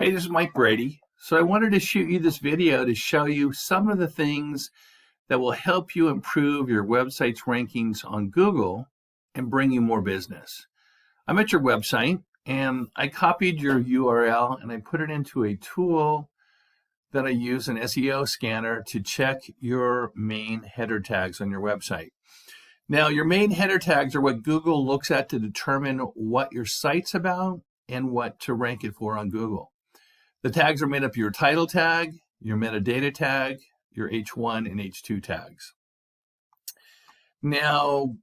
Hey, this is Mike Brady. So I wanted to shoot you this video to show you some of the things that will help you improve your website's rankings on Google and bring you more business. I'm at your website and I copied your URL and I put it into a tool that I use, an SEO scanner, to check your main header tags on your website. Now, your main header tags are what Google looks at to determine what your site's about and what to rank it for on Google. The tags are made up of your title tag, your metadata tag, your H1 and H2 tags. Now,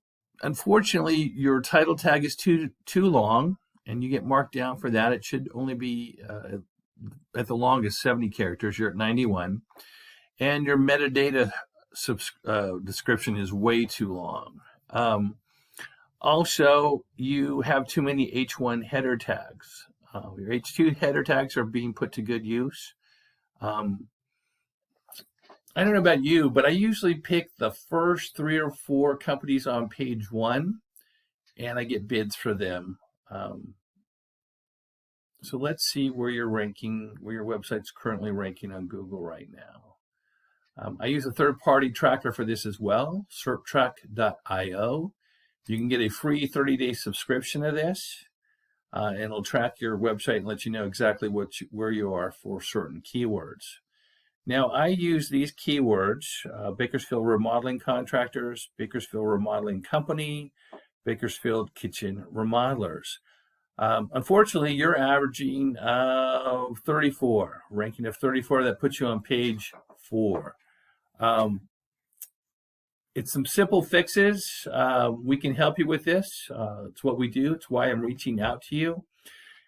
unfortunately, your title tag is too long, and you get marked down for that. It should only be at the longest 70 characters. You're at 91, and your metadata description is way too long. Also, you have too many H1 header tags. Your H2 header tags are being put to good use. I don't know about you, but I usually pick the first 3 or 4 companies on page 1, and I get bids for them. So let's see where you're ranking, where your website's currently ranking on Google right now. I use a third-party tracker for this as well, SERPtrack.io. You can get a free 30-day subscription of this, and it'll track your website and let you know exactly where you are for certain keywords. Now, I use these keywords: Bakersfield Remodeling Contractors, Bakersfield Remodeling Company, Bakersfield Kitchen Remodelers. Unfortunately, you're averaging 34, ranking of 34. That puts you on page 4. It's some simple fixes. We can help you with this. It's what we do. It's why I'm reaching out to you.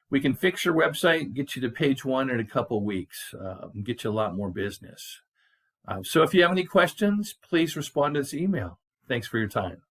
We can fix your website, get you to page 1 in a couple of weeks, and get you a lot more business. So if you have any questions, please respond to this email. Thanks for your time.